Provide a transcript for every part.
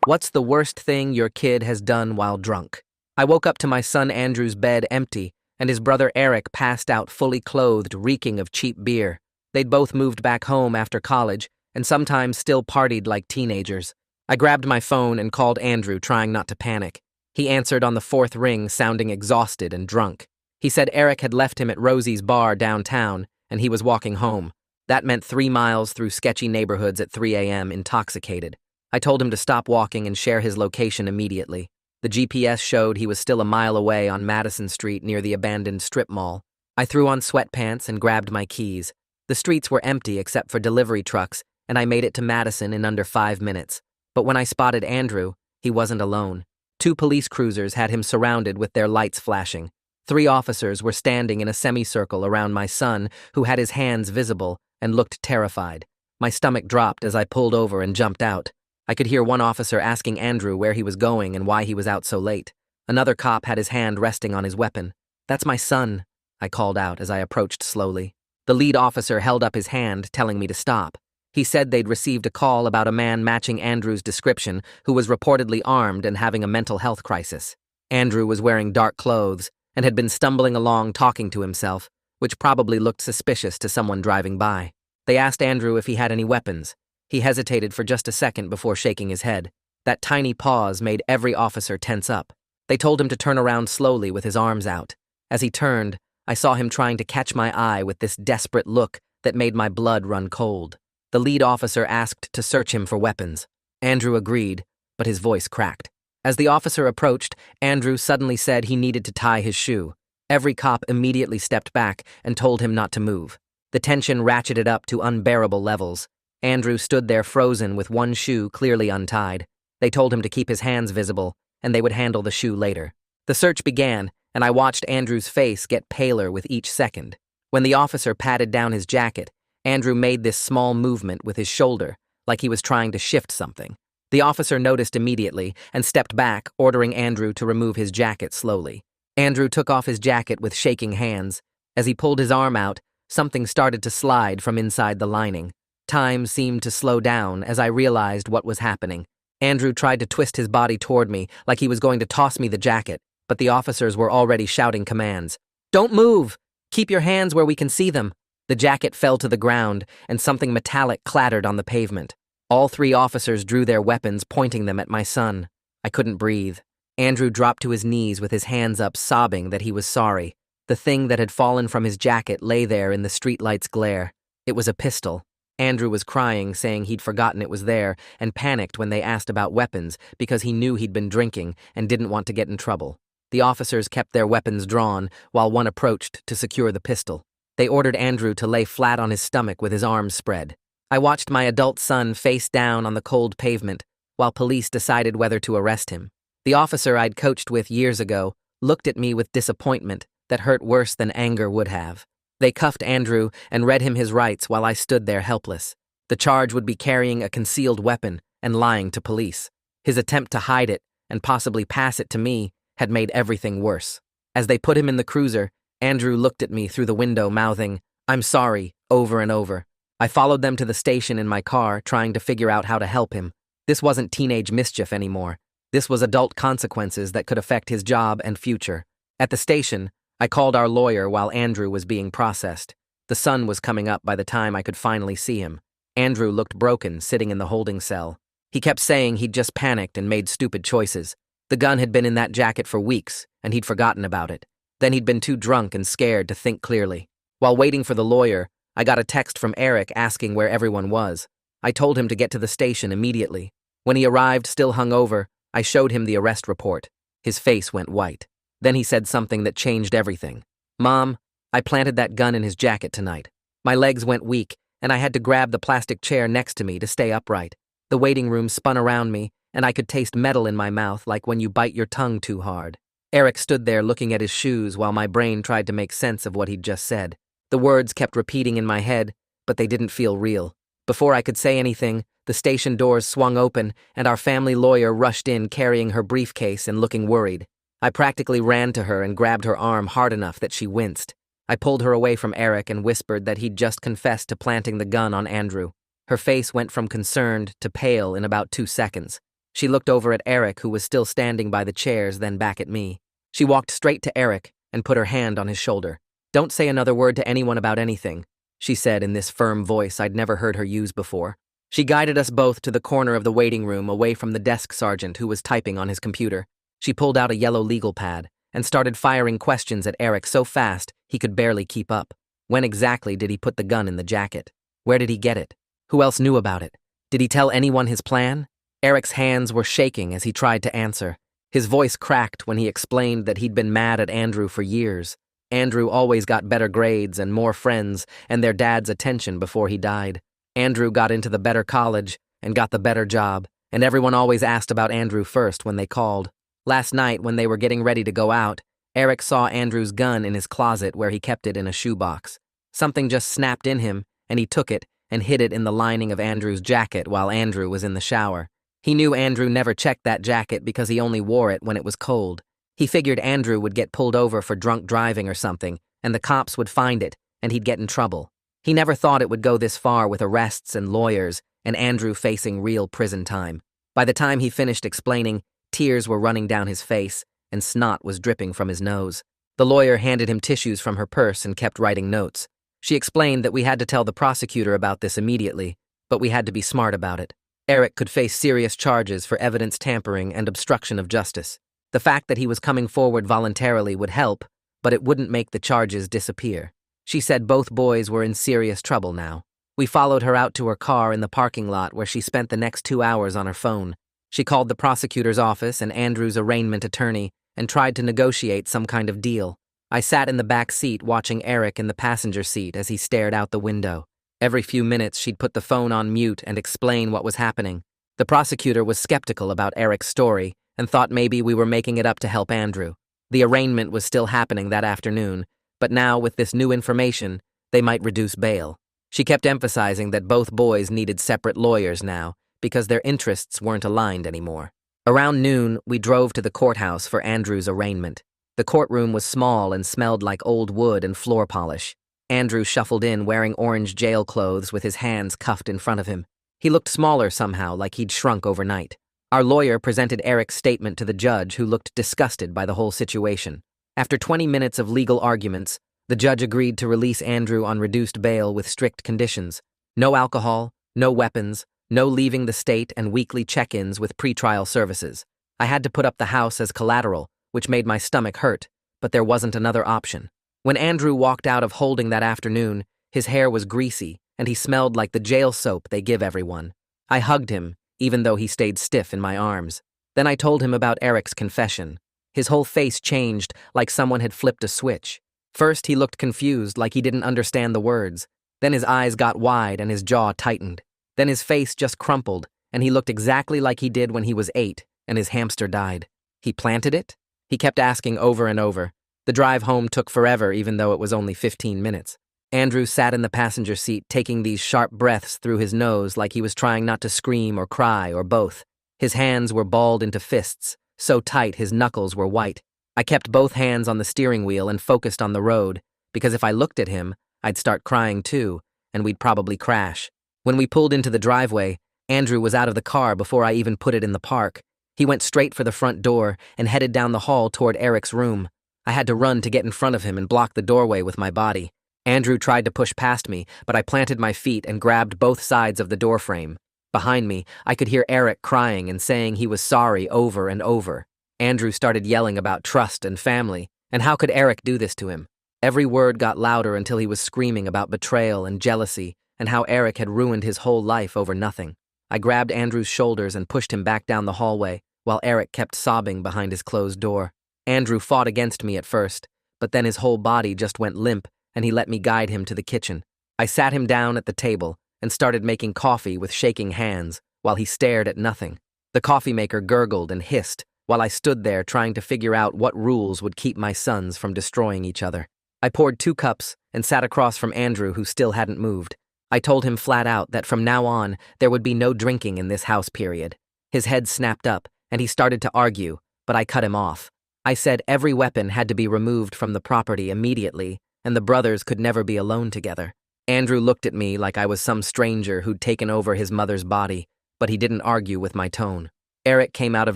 What's the worst thing your kid has done while drunk? I woke up to my son Andrew's bed empty, and his brother Eric passed out fully clothed, reeking of cheap beer. They'd both moved back home after college, and sometimes still partied like teenagers. I grabbed my phone and called Andrew, trying not to panic. He answered on the fourth ring, sounding exhausted and drunk. He said Eric had left him at Rosie's bar downtown, and he was walking home. That meant 3 miles through sketchy neighborhoods at 3 a.m., intoxicated. I told him to stop walking and share his location immediately. The GPS showed he was still a mile away on Madison Street near the abandoned strip mall. I threw on sweatpants and grabbed my keys. The streets were empty except for delivery trucks, and I made it to Madison in under 5 minutes. But when I spotted Andrew, he wasn't alone. 2 police cruisers had him surrounded with their lights flashing. 3 officers were standing in a semicircle around my son, who had his hands visible and looked terrified. My stomach dropped as I pulled over and jumped out. I could hear one officer asking Andrew where he was going and why he was out so late. Another cop had his hand resting on his weapon. "That's my son," I called out as I approached slowly. The lead officer held up his hand, telling me to stop. He said they'd received a call about a man matching Andrew's description who was reportedly armed and having a mental health crisis. Andrew was wearing dark clothes and had been stumbling along talking to himself, which probably looked suspicious to someone driving by. They asked Andrew if he had any weapons. He hesitated for just a second before shaking his head. That tiny pause made every officer tense up. They told him to turn around slowly with his arms out. As he turned, I saw him trying to catch my eye with this desperate look that made my blood run cold. The lead officer asked to search him for weapons. Andrew agreed, but his voice cracked. As the officer approached, Andrew suddenly said he needed to tie his shoe. Every cop immediately stepped back and told him not to move. The tension ratcheted up to unbearable levels. Andrew stood there frozen with one shoe clearly untied. They told him to keep his hands visible, and they would handle the shoe later. The search began, and I watched Andrew's face get paler with each second. When the officer patted down his jacket, Andrew made this small movement with his shoulder, like he was trying to shift something. The officer noticed immediately and stepped back, ordering Andrew to remove his jacket slowly. Andrew took off his jacket with shaking hands. As he pulled his arm out, something started to slide from inside the lining. Time seemed to slow down as I realized what was happening. Andrew tried to twist his body toward me like he was going to toss me the jacket, but the officers were already shouting commands. "Don't move! Keep your hands where we can see them!" The jacket fell to the ground, and something metallic clattered on the pavement. All 3 officers drew their weapons, pointing them at my son. I couldn't breathe. Andrew dropped to his knees with his hands up, sobbing that he was sorry. The thing that had fallen from his jacket lay there in the streetlight's glare. It was a pistol. Andrew was crying, saying he'd forgotten it was there, and panicked when they asked about weapons because he knew he'd been drinking and didn't want to get in trouble. The officers kept their weapons drawn while one approached to secure the pistol. They ordered Andrew to lay flat on his stomach with his arms spread. I watched my adult son face down on the cold pavement while police decided whether to arrest him. The officer I'd coached with years ago looked at me with disappointment that hurt worse than anger would have. They cuffed Andrew and read him his rights while I stood there helpless. The charge would be carrying a concealed weapon and lying to police. His attempt to hide it and possibly pass it to me had made everything worse. As they put him in the cruiser, Andrew looked at me through the window, mouthing, "I'm sorry," over and over. I followed them to the station in my car, trying to figure out how to help him. This wasn't teenage mischief anymore. This was adult consequences that could affect his job and future. At the station, I called our lawyer while Andrew was being processed. The sun was coming up by the time I could finally see him. Andrew looked broken, sitting in the holding cell. He kept saying he'd just panicked and made stupid choices. The gun had been in that jacket for weeks, and he'd forgotten about it. Then he'd been too drunk and scared to think clearly. While waiting for the lawyer, I got a text from Eric asking where everyone was. I told him to get to the station immediately. When he arrived still hungover, I showed him the arrest report. His face went white. Then he said something that changed everything. "Mom, I planted that gun in his jacket tonight. My legs went weak, and I had to grab the plastic chair next to me to stay upright. The waiting room spun around me, and I could taste metal in my mouth like when you bite your tongue too hard." Eric stood there looking at his shoes while my brain tried to make sense of what he'd just said. The words kept repeating in my head, but they didn't feel real. Before I could say anything, the station doors swung open, and our family lawyer rushed in carrying her briefcase and looking worried. I practically ran to her and grabbed her arm hard enough that she winced. I pulled her away from Eric and whispered that he'd just confessed to planting the gun on Andrew. Her face went from concerned to pale in about 2 seconds. She looked over at Eric, who was still standing by the chairs, then back at me. She walked straight to Eric and put her hand on his shoulder. "Don't say another word to anyone about anything," she said in this firm voice I'd never heard her use before. She guided us both to the corner of the waiting room away from the desk sergeant who was typing on his computer. She pulled out a yellow legal pad and started firing questions at Eric so fast he could barely keep up. When exactly did he put the gun in the jacket? Where did he get it? Who else knew about it? Did he tell anyone his plan? Eric's hands were shaking as he tried to answer. His voice cracked when he explained that he'd been mad at Andrew for years. Andrew always got better grades and more friends and their dad's attention before he died. Andrew got into the better college and got the better job, and everyone always asked about Andrew first when they called. Last night, when they were getting ready to go out, Eric saw Andrew's gun in his closet where he kept it in a shoebox. Something just snapped in him, and he took it and hid it in the lining of Andrew's jacket while Andrew was in the shower. He knew Andrew never checked that jacket because he only wore it when it was cold. He figured Andrew would get pulled over for drunk driving or something, and the cops would find it, and he'd get in trouble. He never thought it would go this far with arrests and lawyers, and Andrew facing real prison time. By the time he finished explaining, tears were running down his face, and snot was dripping from his nose. The lawyer handed him tissues from her purse and kept writing notes. She explained that we had to tell the prosecutor about this immediately, but we had to be smart about it. Eric could face serious charges for evidence tampering and obstruction of justice. The fact that he was coming forward voluntarily would help, but it wouldn't make the charges disappear. She said both boys were in serious trouble now. We followed her out to her car in the parking lot where she spent the next 2 hours on her phone. She called the prosecutor's office and Andrew's arraignment attorney and tried to negotiate some kind of deal. I sat in the back seat watching Eric in the passenger seat as he stared out the window. Every few minutes, she'd put the phone on mute and explain what was happening. The prosecutor was skeptical about Eric's story and thought maybe we were making it up to help Andrew. The arraignment was still happening that afternoon, but now with this new information, they might reduce bail. She kept emphasizing that both boys needed separate lawyers now because their interests weren't aligned anymore. Around noon, we drove to the courthouse for Andrew's arraignment. The courtroom was small and smelled like old wood and floor polish. Andrew shuffled in wearing orange jail clothes with his hands cuffed in front of him. He looked smaller somehow, like he'd shrunk overnight. Our lawyer presented Eric's statement to the judge, who looked disgusted by the whole situation. After 20 minutes of legal arguments, the judge agreed to release Andrew on reduced bail with strict conditions. No alcohol, no weapons, no leaving the state, and weekly check-ins with pretrial services. I had to put up the house as collateral, which made my stomach hurt, but there wasn't another option. When Andrew walked out of holding that afternoon, his hair was greasy, and he smelled like the jail soap they give everyone. I hugged him, even though he stayed stiff in my arms. Then I told him about Eric's confession. His whole face changed, like someone had flipped a switch. First, he looked confused, like he didn't understand the words. Then his eyes got wide and his jaw tightened. Then his face just crumpled, and he looked exactly like he did when he was 8, and his hamster died. He planted it? He kept asking over and over. The drive home took forever, even though it was only 15 minutes. Andrew sat in the passenger seat, taking these sharp breaths through his nose like he was trying not to scream or cry or both. His hands were balled into fists, so tight his knuckles were white. I kept both hands on the steering wheel and focused on the road, because if I looked at him, I'd start crying too, and we'd probably crash. When we pulled into the driveway, Andrew was out of the car before I even put it in the park. He went straight for the front door and headed down the hall toward Eric's room. I had to run to get in front of him and block the doorway with my body. Andrew tried to push past me, but I planted my feet and grabbed both sides of the doorframe. Behind me, I could hear Eric crying and saying he was sorry over and over. Andrew started yelling about trust and family, and how could Eric do this to him? Every word got louder until he was screaming about betrayal and jealousy and how Eric had ruined his whole life over nothing. I grabbed Andrew's shoulders and pushed him back down the hallway, while Eric kept sobbing behind his closed door. Andrew fought against me at first, but then his whole body just went limp, and he let me guide him to the kitchen. I sat him down at the table and started making coffee with shaking hands while he stared at nothing. The coffee maker gurgled and hissed while I stood there trying to figure out what rules would keep my sons from destroying each other. I poured 2 cups and sat across from Andrew, who still hadn't moved. I told him flat out that from now on, there would be no drinking in this house, period. His head snapped up, and he started to argue, but I cut him off. I said every weapon had to be removed from the property immediately, and the brothers could never be alone together. Andrew looked at me like I was some stranger who'd taken over his mother's body, but he didn't argue with my tone. Eric came out of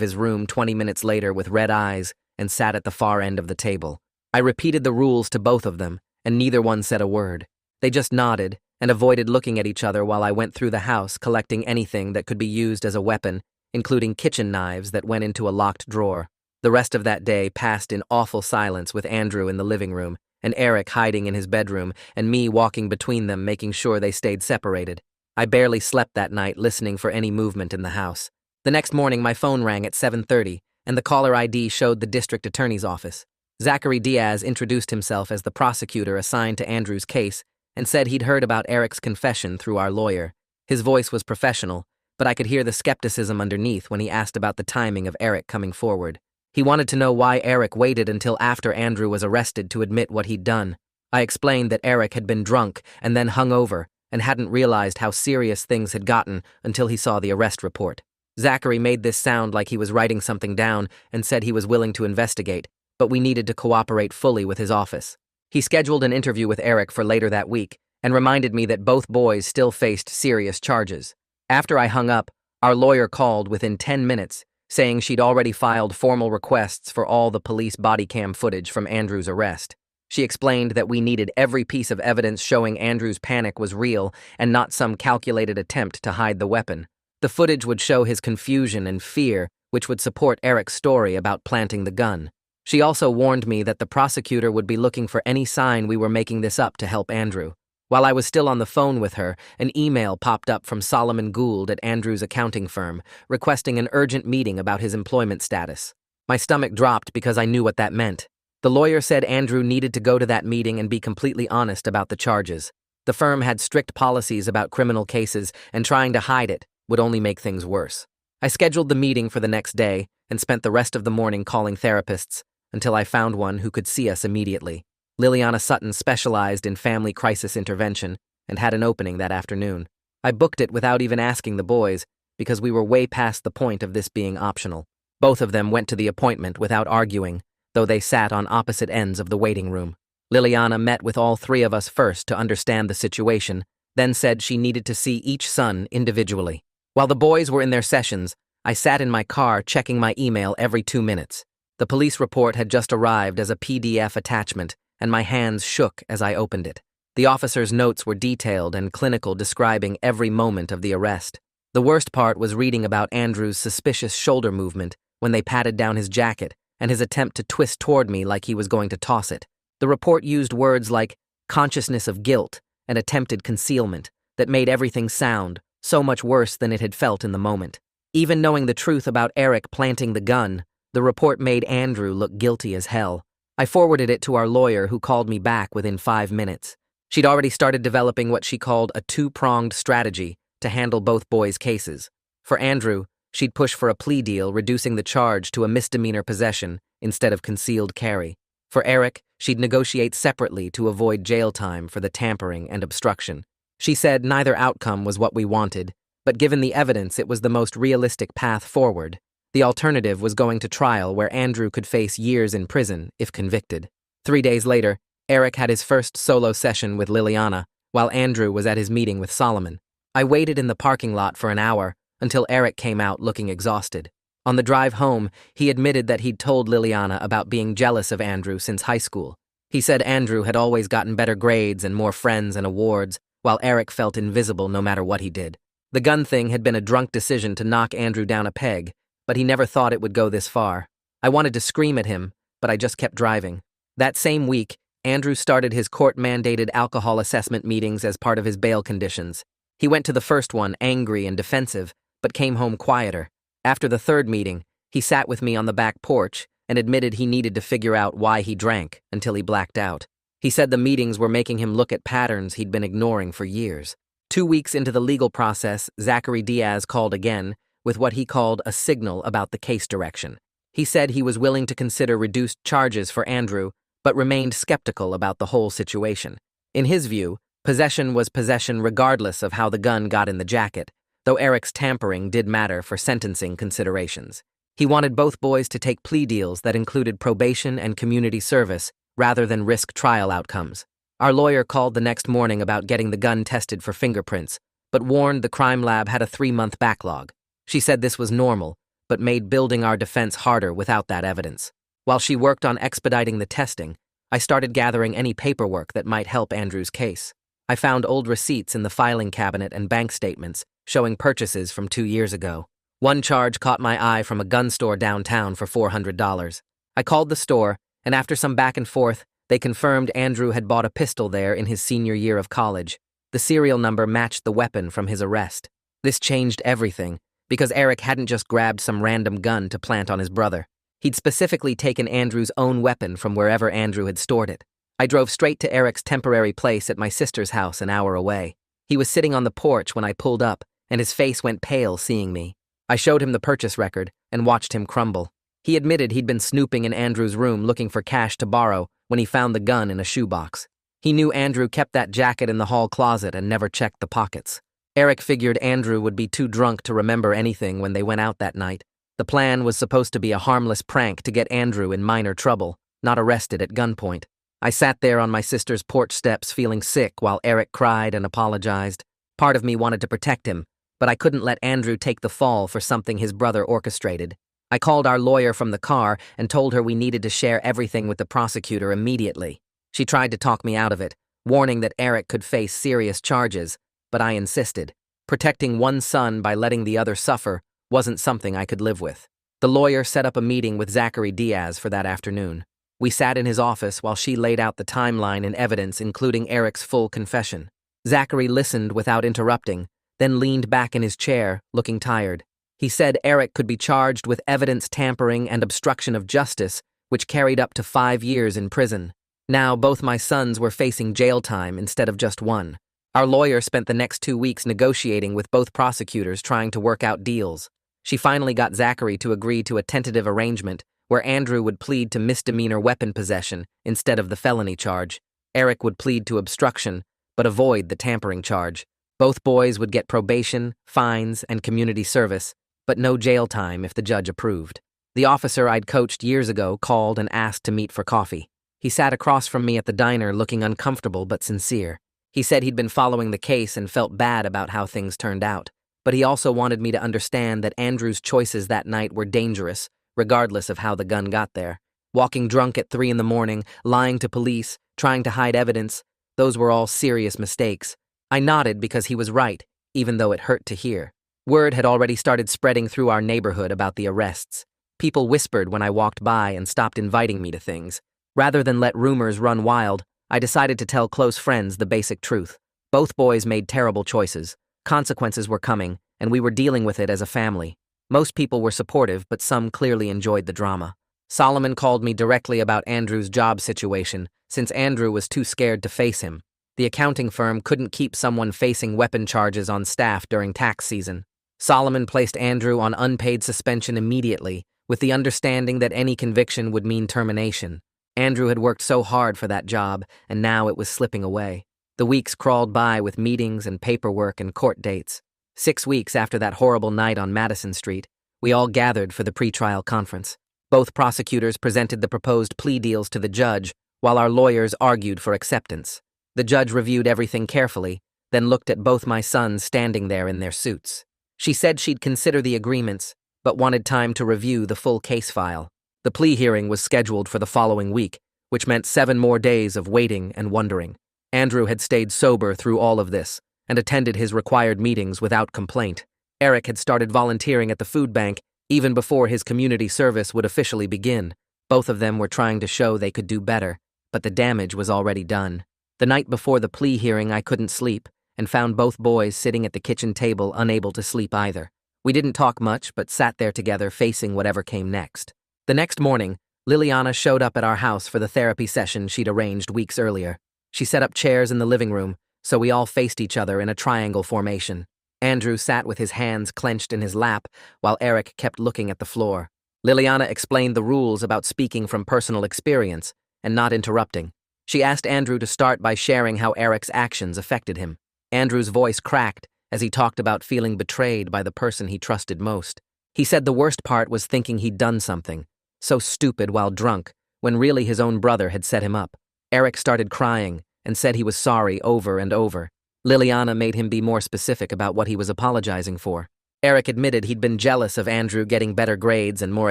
his room 20 minutes later with red eyes and sat at the far end of the table. I repeated the rules to both of them, and neither one said a word. They just nodded and avoided looking at each other while I went through the house collecting anything that could be used as a weapon, including kitchen knives that went into a locked drawer. The rest of that day passed in awful silence with Andrew in the living room, and Eric hiding in his bedroom, and me walking between them making sure they stayed separated. I barely slept that night listening for any movement in the house. The next morning my phone rang at 7:30, and the caller ID showed the district attorney's office. Zachary Diaz introduced himself as the prosecutor assigned to Andrew's case and said he'd heard about Eric's confession through our lawyer. His voice was professional, but I could hear the skepticism underneath when he asked about the timing of Eric coming forward. He wanted to know why Eric waited until after Andrew was arrested to admit what he'd done. I explained that Eric had been drunk and then hung over and hadn't realized how serious things had gotten until he saw the arrest report. Zachary made this sound like he was writing something down and said he was willing to investigate, but we needed to cooperate fully with his office. He scheduled an interview with Eric for later that week and reminded me that both boys still faced serious charges. After I hung up, our lawyer called within 10 minutes, saying she'd already filed formal requests for all the police body cam footage from Andrew's arrest. She explained that we needed every piece of evidence showing Andrew's panic was real and not some calculated attempt to hide the weapon. The footage would show his confusion and fear, which would support Eric's story about planting the gun. She also warned me that the prosecutor would be looking for any sign we were making this up to help Andrew. While I was still on the phone with her, an email popped up from Solomon Gould at Andrew's accounting firm, requesting an urgent meeting about his employment status. My stomach dropped because I knew what that meant. The lawyer said Andrew needed to go to that meeting and be completely honest about the charges. The firm had strict policies about criminal cases, and trying to hide it would only make things worse. I scheduled the meeting for the next day and spent the rest of the morning calling therapists until I found one who could see us immediately. Liliana Sutton specialized in family crisis intervention and had an opening that afternoon. I booked it without even asking the boys because we were way past the point of this being optional. Both of them went to the appointment without arguing, though they sat on opposite ends of the waiting room. Liliana met with all three of us first to understand the situation, then said she needed to see each son individually. While the boys were in their sessions, I sat in my car checking my email every 2 minutes. The police report had just arrived as a PDF attachment, and my hands shook as I opened it. The officer's notes were detailed and clinical, describing every moment of the arrest. The worst part was reading about Andrew's suspicious shoulder movement when they patted down his jacket and his attempt to twist toward me like he was going to toss it. The report used words like consciousness of guilt and attempted concealment that made everything sound so much worse than it had felt in the moment. Even knowing the truth about Eric planting the gun, the report made Andrew look guilty as hell. I forwarded it to our lawyer, who called me back within 5 minutes. She'd already started developing what she called a two-pronged strategy to handle both boys' cases. For Andrew, she'd push for a plea deal, reducing the charge to a misdemeanor possession instead of concealed carry. For Eric, she'd negotiate separately to avoid jail time for the tampering and obstruction. She said neither outcome was what we wanted, but given the evidence, it was the most realistic path forward. The alternative was going to trial, where Andrew could face years in prison if convicted. 3 days later, Eric had his first solo session with Liliana, while Andrew was at his meeting with Solomon. I waited in the parking lot for an hour until Eric came out looking exhausted. On the drive home, he admitted that he'd told Liliana about being jealous of Andrew since high school. He said Andrew had always gotten better grades and more friends and awards, while Eric felt invisible no matter what he did. The gun thing had been a drunk decision to knock Andrew down a peg, but he never thought it would go this far. I wanted to scream at him, but I just kept driving. That same week, Andrew started his court-mandated alcohol assessment meetings as part of his bail conditions. He went to the first one angry and defensive, but came home quieter. After the third meeting, he sat with me on the back porch and admitted he needed to figure out why he drank until he blacked out. He said the meetings were making him look at patterns he'd been ignoring for years. 2 weeks into the legal process, Zachary Diaz called again, with what he called a signal about the case direction. He said he was willing to consider reduced charges for Andrew, but remained skeptical about the whole situation. In his view, possession was possession regardless of how the gun got in the jacket, though Eric's tampering did matter for sentencing considerations. He wanted both boys to take plea deals that included probation and community service rather than risk trial outcomes. Our lawyer called the next morning about getting the gun tested for fingerprints, but warned the crime lab had a 3-month backlog. She said this was normal, but made building our defense harder without that evidence. While she worked on expediting the testing, I started gathering any paperwork that might help Andrew's case. I found old receipts in the filing cabinet and bank statements showing purchases from 2 years ago. One charge caught my eye from a gun store downtown for $400. I called the store, and after some back and forth, they confirmed Andrew had bought a pistol there in his senior year of college. The serial number matched the weapon from his arrest. This changed everything, because Eric hadn't just grabbed some random gun to plant on his brother. He'd specifically taken Andrew's own weapon from wherever Andrew had stored it. I drove straight to Eric's temporary place at my sister's house an hour away. He was sitting on the porch when I pulled up, and his face went pale seeing me. I showed him the purchase record and watched him crumble. He admitted he'd been snooping in Andrew's room looking for cash to borrow when he found the gun in a shoebox. He knew Andrew kept that jacket in the hall closet and never checked the pockets. Eric figured Andrew would be too drunk to remember anything when they went out that night. The plan was supposed to be a harmless prank to get Andrew in minor trouble, not arrested at gunpoint. I sat there on my sister's porch steps feeling sick while Eric cried and apologized. Part of me wanted to protect him, but I couldn't let Andrew take the fall for something his brother orchestrated. I called our lawyer from the car and told her we needed to share everything with the prosecutor immediately. She tried to talk me out of it, warning that Eric could face serious charges, but I insisted. Protecting one son by letting the other suffer wasn't something I could live with. The lawyer set up a meeting with Zachary Diaz for that afternoon. We sat in his office while she laid out the timeline and evidence, including Eric's full confession. Zachary listened without interrupting, then leaned back in his chair, looking tired. He said Eric could be charged with evidence tampering and obstruction of justice, which carried up to 5 years in prison. Now, both my sons were facing jail time instead of just one. Our lawyer spent the next 2 weeks negotiating with both prosecutors, trying to work out deals. She finally got Zachary to agree to a tentative arrangement where Andrew would plead to misdemeanor weapon possession instead of the felony charge. Eric would plead to obstruction, but avoid the tampering charge. Both boys would get probation, fines, and community service, but no jail time if the judge approved. The officer I'd coached years ago called and asked to meet for coffee. He sat across from me at the diner looking uncomfortable but sincere. He said he'd been following the case and felt bad about how things turned out, but he also wanted me to understand that Andrew's choices that night were dangerous, regardless of how the gun got there. Walking drunk at 3 in the morning, lying to police, trying to hide evidence, those were all serious mistakes. I nodded because he was right, even though it hurt to hear. Word had already started spreading through our neighborhood about the arrests. People whispered when I walked by and stopped inviting me to things. Rather than let rumors run wild, I decided to tell close friends the basic truth. Both boys made terrible choices. Consequences were coming, and we were dealing with it as a family. Most people were supportive, but some clearly enjoyed the drama. Solomon called me directly about Andrew's job situation, since Andrew was too scared to face him. The accounting firm couldn't keep someone facing weapon charges on staff during tax season. Solomon placed Andrew on unpaid suspension immediately, with the understanding that any conviction would mean termination. Andrew had worked so hard for that job, and now it was slipping away. The weeks crawled by with meetings and paperwork and court dates. 6 weeks after that horrible night on Madison Street, we all gathered for the pretrial conference. Both prosecutors presented the proposed plea deals to the judge, while our lawyers argued for acceptance. The judge reviewed everything carefully, then looked at both my sons standing there in their suits. She said she'd consider the agreements, but wanted time to review the full case file. The plea hearing was scheduled for the following week, which meant 7 more days of waiting and wondering. Andrew had stayed sober through all of this, and attended his required meetings without complaint. Eric had started volunteering at the food bank even before his community service would officially begin. Both of them were trying to show they could do better, but the damage was already done. The night before the plea hearing, I couldn't sleep, and found both boys sitting at the kitchen table unable to sleep either. We didn't talk much, but sat there together facing whatever came next. The next morning, Liliana showed up at our house for the therapy session she'd arranged weeks earlier. She set up chairs in the living room, so we all faced each other in a triangle formation. Andrew sat with his hands clenched in his lap, while Eric kept looking at the floor. Liliana explained the rules about speaking from personal experience and not interrupting. She asked Andrew to start by sharing how Eric's actions affected him. Andrew's voice cracked as he talked about feeling betrayed by the person he trusted most. He said the worst part was thinking he'd done something so stupid while drunk, when really his own brother had set him up. Eric started crying and said he was sorry over and over. Liliana made him be more specific about what he was apologizing for. Eric admitted he'd been jealous of Andrew getting better grades and more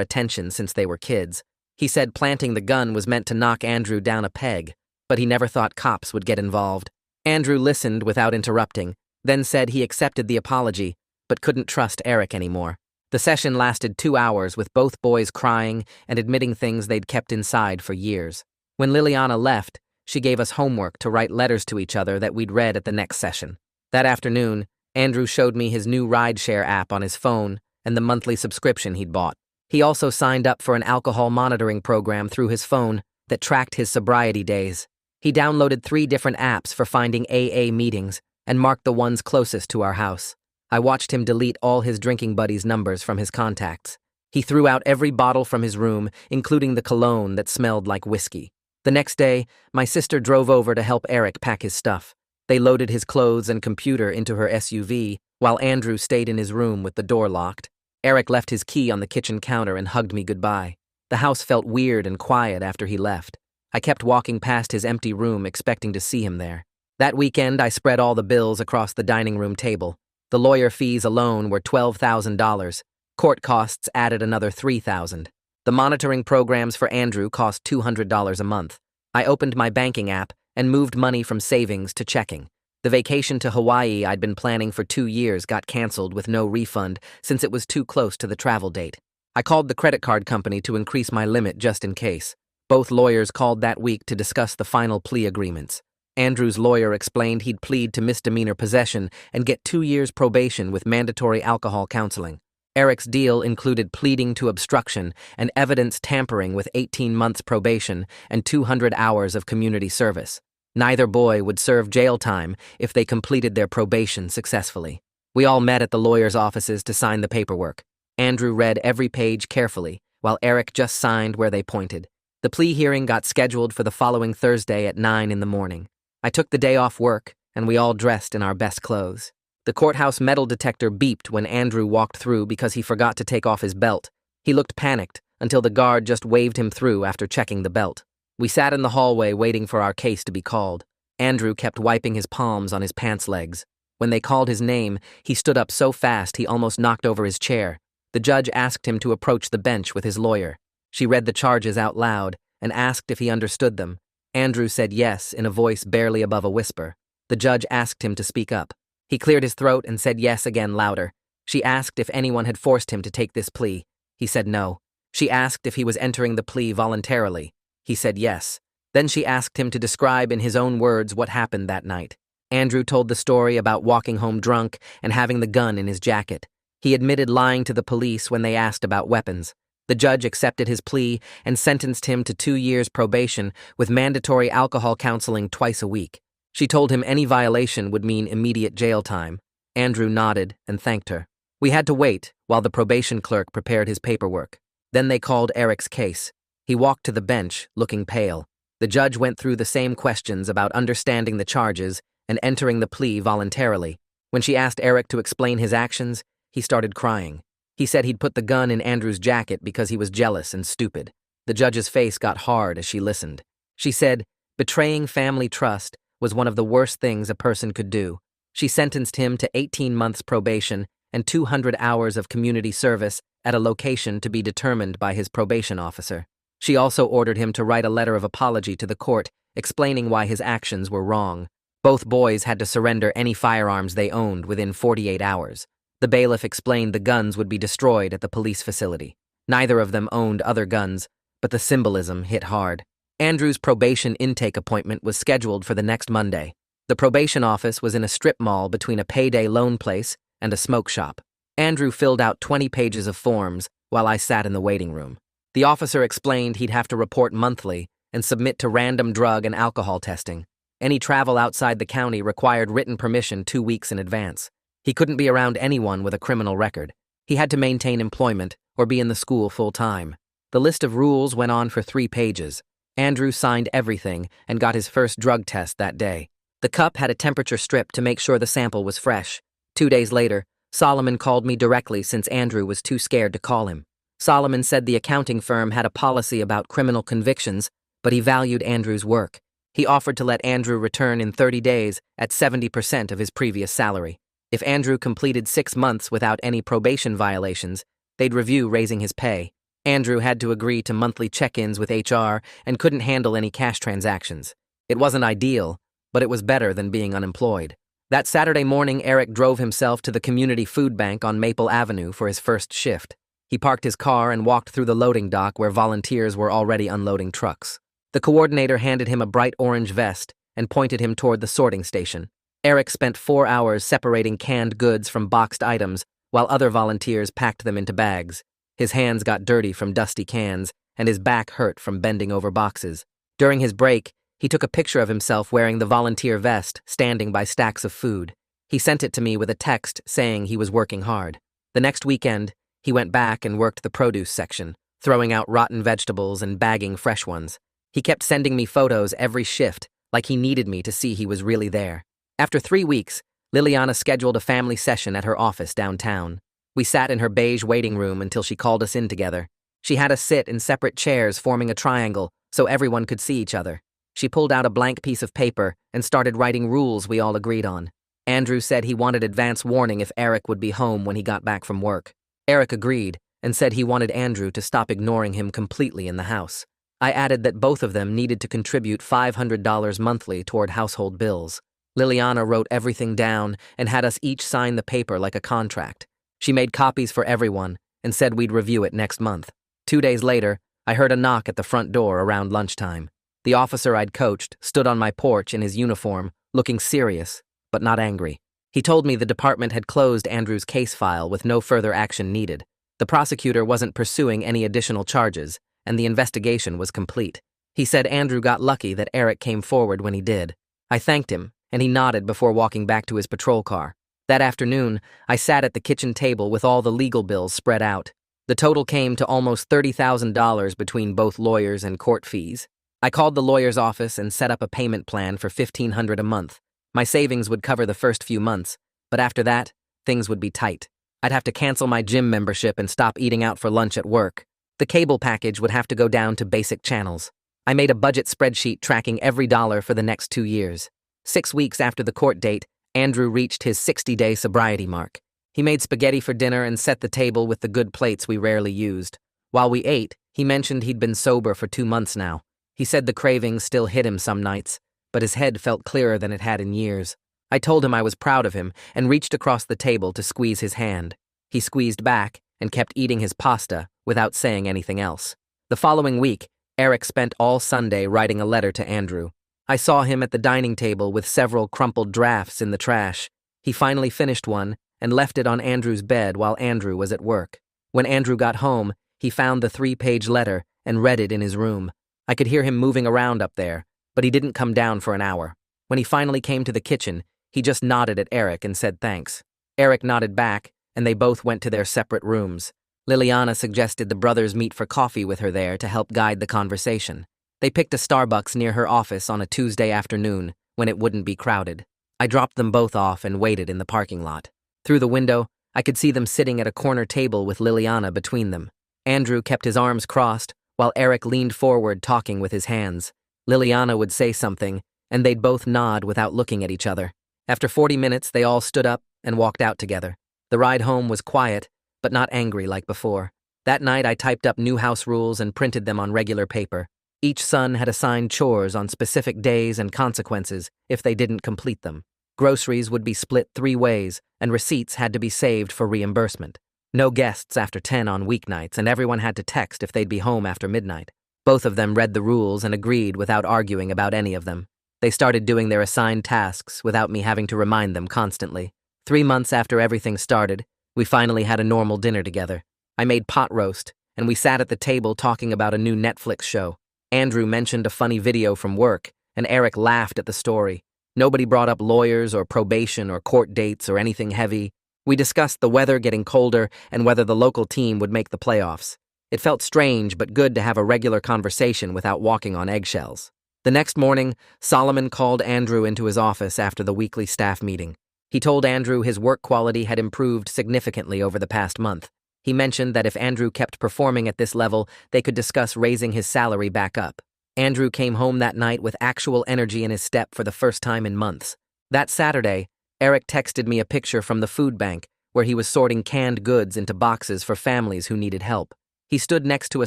attention since they were kids. He said planting the gun was meant to knock Andrew down a peg, but he never thought cops would get involved. Andrew listened without interrupting, then said he accepted the apology, but couldn't trust Eric anymore. The session lasted 2 hours with both boys crying and admitting things they'd kept inside for years. When Liliana left, she gave us homework to write letters to each other that we'd read at the next session. That afternoon, Andrew showed me his new rideshare app on his phone and the monthly subscription he'd bought. He also signed up for an alcohol monitoring program through his phone that tracked his sobriety days. He downloaded 3 different apps for finding AA meetings and marked the ones closest to our house. I watched him delete all his drinking buddies' numbers from his contacts. He threw out every bottle from his room, including the cologne that smelled like whiskey. The next day, my sister drove over to help Eric pack his stuff. They loaded his clothes and computer into her SUV, while Andrew stayed in his room with the door locked. Eric left his key on the kitchen counter and hugged me goodbye. The house felt weird and quiet after he left. I kept walking past his empty room expecting to see him there. That weekend, I spread all the bills across the dining room table. The lawyer fees alone were $12,000. Court costs added another $3,000. The monitoring programs for Andrew cost $200 a month. I opened my banking app and moved money from savings to checking. The vacation to Hawaii I'd been planning for 2 years got canceled with no refund since it was too close to the travel date. I called the credit card company to increase my limit just in case. Both lawyers called that week to discuss the final plea agreements. Andrew's lawyer explained he'd plead to misdemeanor possession and get 2 years probation with mandatory alcohol counseling. Eric's deal included pleading to obstruction and evidence tampering with 18 months probation and 200 hours of community service. Neither boy would serve jail time if they completed their probation successfully. We all met at the lawyer's offices to sign the paperwork. Andrew read every page carefully, while Eric just signed where they pointed. The plea hearing got scheduled for the following Thursday at 9 in the morning. I took the day off work, and we all dressed in our best clothes. The courthouse metal detector beeped when Andrew walked through because he forgot to take off his belt. He looked panicked until the guard just waved him through after checking the belt. We sat in the hallway waiting for our case to be called. Andrew kept wiping his palms on his pants legs. When they called his name, he stood up so fast he almost knocked over his chair. The judge asked him to approach the bench with his lawyer. She read the charges out loud and asked if he understood them. Andrew said yes in a voice barely above a whisper. The judge asked him to speak up. He cleared his throat and said yes again louder. She asked if anyone had forced him to take this plea. He said no. She asked if he was entering the plea voluntarily. He said yes. Then she asked him to describe in his own words what happened that night. Andrew told the story about walking home drunk and having the gun in his jacket. He admitted lying to the police when they asked about weapons. The judge accepted his plea and sentenced him to 2 years probation with mandatory alcohol counseling twice a week. She told him any violation would mean immediate jail time. Andrew nodded and thanked her. We had to wait while the probation clerk prepared his paperwork. Then they called Eric's case. He walked to the bench, looking pale. The judge went through the same questions about understanding the charges and entering the plea voluntarily. When she asked Eric to explain his actions, he started crying. He said he'd put the gun in Andrew's jacket because he was jealous and stupid. The judge's face got hard as she listened. She said, betraying family trust was one of the worst things a person could do. She sentenced him to 18 months probation and 200 hours of community service at a location to be determined by his probation officer. She also ordered him to write a letter of apology to the court, explaining why his actions were wrong. Both boys had to surrender any firearms they owned within 48 hours. The bailiff explained the guns would be destroyed at the police facility. Neither of them owned other guns, but the symbolism hit hard. Andrew's probation intake appointment was scheduled for the next Monday. The probation office was in a strip mall between a payday loan place and a smoke shop. Andrew filled out 20 pages of forms while I sat in the waiting room. The officer explained he'd have to report monthly and submit to random drug and alcohol testing. Any travel outside the county required written permission 2 weeks in advance. He couldn't be around anyone with a criminal record. He had to maintain employment or be in the school full-time. The list of rules went on for 3 pages. Andrew signed everything and got his first drug test that day. The cup had a temperature strip to make sure the sample was fresh. 2 days later, Solomon called me directly since Andrew was too scared to call him. Solomon said the accounting firm had a policy about criminal convictions, but he valued Andrew's work. He offered to let Andrew return in 30 days at 70% of his previous salary. If Andrew completed 6 months without any probation violations, they'd review raising his pay. Andrew had to agree to monthly check-ins with HR and couldn't handle any cash transactions. It wasn't ideal, but it was better than being unemployed. That Saturday morning, Eric drove himself to the community food bank on Maple Avenue for his first shift. He parked his car and walked through the loading dock where volunteers were already unloading trucks. The coordinator handed him a bright orange vest and pointed him toward the sorting station. Eric spent 4 hours separating canned goods from boxed items while other volunteers packed them into bags. His hands got dirty from dusty cans, and his back hurt from bending over boxes. During his break, he took a picture of himself wearing the volunteer vest, standing by stacks of food. He sent it to me with a text saying he was working hard. The next weekend, he went back and worked the produce section, throwing out rotten vegetables and bagging fresh ones. He kept sending me photos every shift, like he needed me to see he was really there. After 3 weeks, Liliana scheduled a family session at her office downtown. We sat in her beige waiting room until she called us in together. She had us sit in separate chairs forming a triangle so everyone could see each other. She pulled out a blank piece of paper and started writing rules we all agreed on. Andrew said he wanted advance warning if Eric would be home when he got back from work. Eric agreed and said he wanted Andrew to stop ignoring him completely in the house. I added that both of them needed to contribute $500 monthly toward household bills. Liliana wrote everything down and had us each sign the paper like a contract. She made copies for everyone and said we'd review it next month. 2 days later, I heard a knock at the front door around lunchtime. The officer I'd coached stood on my porch in his uniform, looking serious, but not angry. He told me the department had closed Andrew's case file with no further action needed. The prosecutor wasn't pursuing any additional charges, and the investigation was complete. He said Andrew got lucky that Eric came forward when he did. I thanked him, and he nodded before walking back to his patrol car. That afternoon, I sat at the kitchen table with all the legal bills spread out. The total came to almost $30,000 between both lawyers and court fees. I called the lawyer's office and set up a payment plan for $1,500 a month. My savings would cover the first few months, but after that, things would be tight. I'd have to cancel my gym membership and stop eating out for lunch at work. The cable package would have to go down to basic channels. I made a budget spreadsheet tracking every dollar for the next 2 years. 6 weeks after the court date, Andrew reached his 60-day sobriety mark. He made spaghetti for dinner and set the table with the good plates we rarely used. While we ate, he mentioned he'd been sober for 2 months now. He said the cravings still hit him some nights, but his head felt clearer than it had in years. I told him I was proud of him and reached across the table to squeeze his hand. He squeezed back and kept eating his pasta without saying anything else. The following week, Eric spent all Sunday writing a letter to Andrew. I saw him at the dining table with several crumpled drafts in the trash. He finally finished one and left it on Andrew's bed while Andrew was at work. When Andrew got home, he found the 3-page letter and read it in his room. I could hear him moving around up there, but he didn't come down for an hour. When he finally came to the kitchen, he just nodded at Eric and said thanks. Eric nodded back, and they both went to their separate rooms. Liliana suggested the brothers meet for coffee with her there to help guide the conversation. They picked a Starbucks near her office on a Tuesday afternoon when it wouldn't be crowded. I dropped them both off and waited in the parking lot. Through the window, I could see them sitting at a corner table with Liliana between them. Andrew kept his arms crossed, while Eric leaned forward talking with his hands. Liliana would say something, and they'd both nod without looking at each other. After 40 minutes, they all stood up and walked out together. The ride home was quiet, but not angry like before. That night, I typed up new house rules and printed them on regular paper. Each son had assigned chores on specific days and consequences if they didn't complete them. Groceries would be split 3 ways, and receipts had to be saved for reimbursement. No guests after 10 on weeknights, and everyone had to text if they'd be home after midnight. Both of them read the rules and agreed without arguing about any of them. They started doing their assigned tasks without me having to remind them constantly. 3 months after everything started, we finally had a normal dinner together. I made pot roast, and we sat at the table talking about a new Netflix show. Andrew mentioned a funny video from work, and Eric laughed at the story. Nobody brought up lawyers or probation or court dates or anything heavy. We discussed the weather getting colder and whether the local team would make the playoffs. It felt strange but good to have a regular conversation without walking on eggshells. The next morning, Solomon called Andrew into his office after the weekly staff meeting. He told Andrew his work quality had improved significantly over the past month. He mentioned that if Andrew kept performing at this level, they could discuss raising his salary back up. Andrew came home that night with actual energy in his step for the first time in months. That Saturday, Eric texted me a picture from the food bank where he was sorting canned goods into boxes for families who needed help. He stood next to a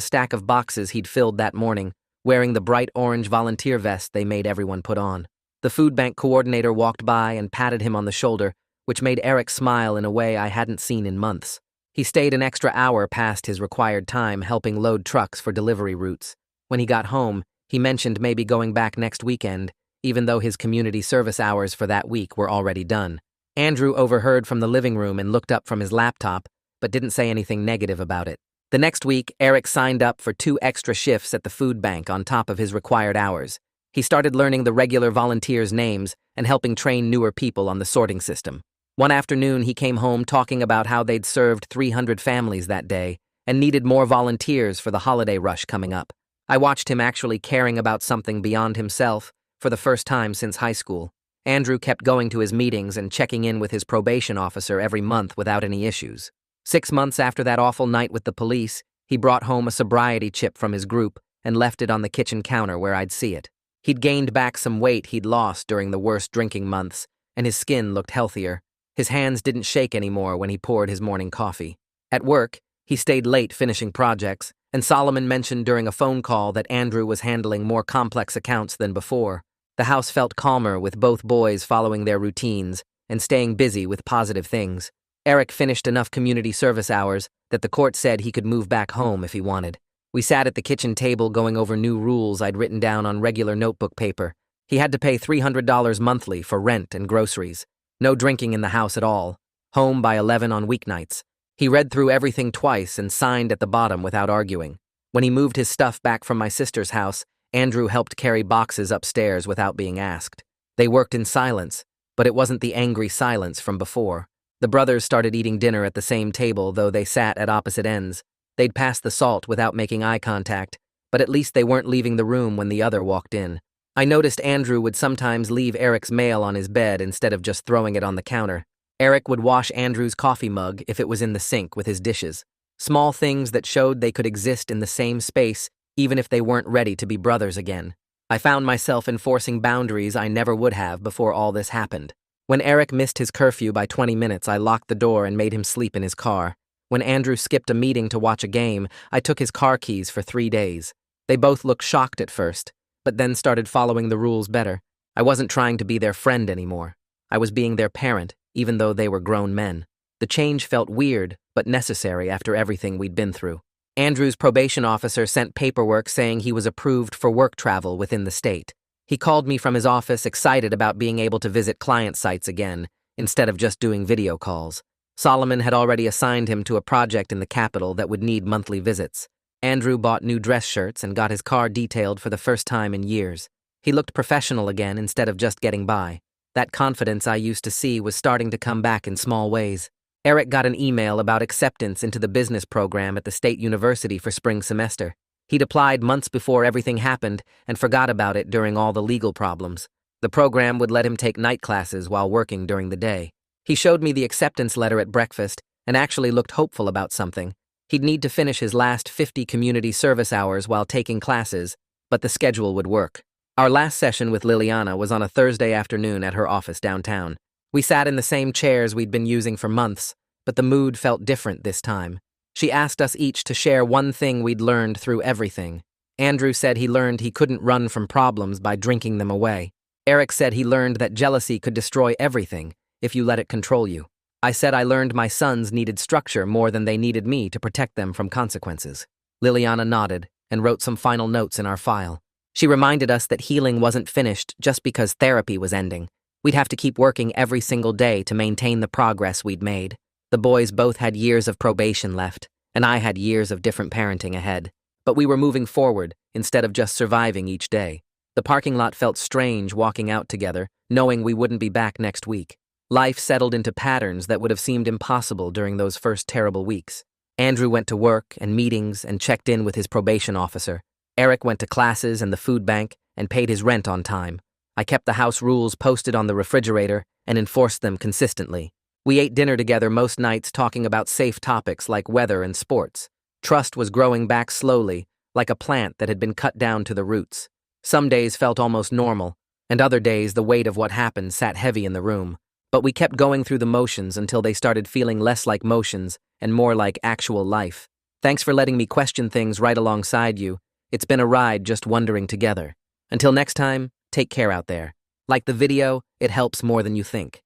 stack of boxes he'd filled that morning, wearing the bright orange volunteer vest they made everyone put on. The food bank coordinator walked by and patted him on the shoulder, which made Eric smile in a way I hadn't seen in months. He stayed an extra hour past his required time helping load trucks for delivery routes. When he got home, he mentioned maybe going back next weekend, even though his community service hours for that week were already done. Andrew overheard from the living room and looked up from his laptop, but didn't say anything negative about it. The next week, Eric signed up for 2 extra shifts at the food bank on top of his required hours. He started learning the regular volunteers' names and helping train newer people on the sorting system. One afternoon, he came home talking about how they'd served 300 families that day and needed more volunteers for the holiday rush coming up. I watched him actually caring about something beyond himself for the first time since high school. Andrew kept going to his meetings and checking in with his probation officer every month without any issues. 6 months after that awful night with the police, he brought home a sobriety chip from his group and left it on the kitchen counter where I'd see it. He'd gained back some weight he'd lost during the worst drinking months, and his skin looked healthier. His hands didn't shake anymore when he poured his morning coffee. At work, he stayed late finishing projects, and Solomon mentioned during a phone call that Andrew was handling more complex accounts than before. The house felt calmer with both boys following their routines and staying busy with positive things. Eric finished enough community service hours that the court said he could move back home if he wanted. We sat at the kitchen table going over new rules I'd written down on regular notebook paper. He had to pay $300 monthly for rent and groceries. No drinking in the house at all. Home by 11 on weeknights. He read through everything twice and signed at the bottom without arguing. When he moved his stuff back from my sister's house, Andrew helped carry boxes upstairs without being asked. They worked in silence, but it wasn't the angry silence from before. The brothers started eating dinner at the same table, though they sat at opposite ends. They'd pass the salt without making eye contact, but at least they weren't leaving the room when the other walked in. I noticed Andrew would sometimes leave Eric's mail on his bed instead of just throwing it on the counter. Eric would wash Andrew's coffee mug if it was in the sink with his dishes. Small things that showed they could exist in the same space, even if they weren't ready to be brothers again. I found myself enforcing boundaries I never would have before all this happened. When Eric missed his curfew by 20 minutes, I locked the door and made him sleep in his car. When Andrew skipped a meeting to watch a game, I took his car keys for 3 days. They both looked shocked at first, but then started following the rules better. I wasn't trying to be their friend anymore. I was being their parent, even though they were grown men. The change felt weird, but necessary after everything we'd been through. Andrew's probation officer sent paperwork saying he was approved for work travel within the state. He called me from his office excited about being able to visit client sites again, instead of just doing video calls. Solomon had already assigned him to a project in the capital that would need monthly visits. Andrew bought new dress shirts and got his car detailed for the first time in years. He looked professional again instead of just getting by. That confidence I used to see was starting to come back in small ways. Eric got an email about acceptance into the business program at the state university for spring semester. He'd applied months before everything happened and forgot about it during all the legal problems. The program would let him take night classes while working during the day. He showed me the acceptance letter at breakfast and actually looked hopeful about something. He'd need to finish his last 50 community service hours while taking classes, but the schedule would work. Our last session with Liliana was on a Thursday afternoon at her office downtown. We sat in the same chairs we'd been using for months, but the mood felt different this time. She asked us each to share one thing we'd learned through everything. Andrew said he learned he couldn't run from problems by drinking them away. Eric said he learned that jealousy could destroy everything if you let it control you. I said I learned my sons needed structure more than they needed me to protect them from consequences. Liliana nodded and wrote some final notes in our file. She reminded us that healing wasn't finished just because therapy was ending. We'd have to keep working every single day to maintain the progress we'd made. The boys both had years of probation left, and I had years of different parenting ahead. But we were moving forward instead of just surviving each day. The parking lot felt strange walking out together, knowing we wouldn't be back next week. Life settled into patterns that would have seemed impossible during those first terrible weeks. Andrew went to work and meetings and checked in with his probation officer. Eric went to classes and the food bank and paid his rent on time. I kept the house rules posted on the refrigerator and enforced them consistently. We ate dinner together most nights talking about safe topics like weather and sports. Trust was growing back slowly, like a plant that had been cut down to the roots. Some days felt almost normal, and other days the weight of what happened sat heavy in the room. But we kept going through the motions until they started feeling less like motions and more like actual life. Thanks for letting me question things right alongside you. It's been a ride just wondering together. Until next time, take care out there. Like the video, it helps more than you think.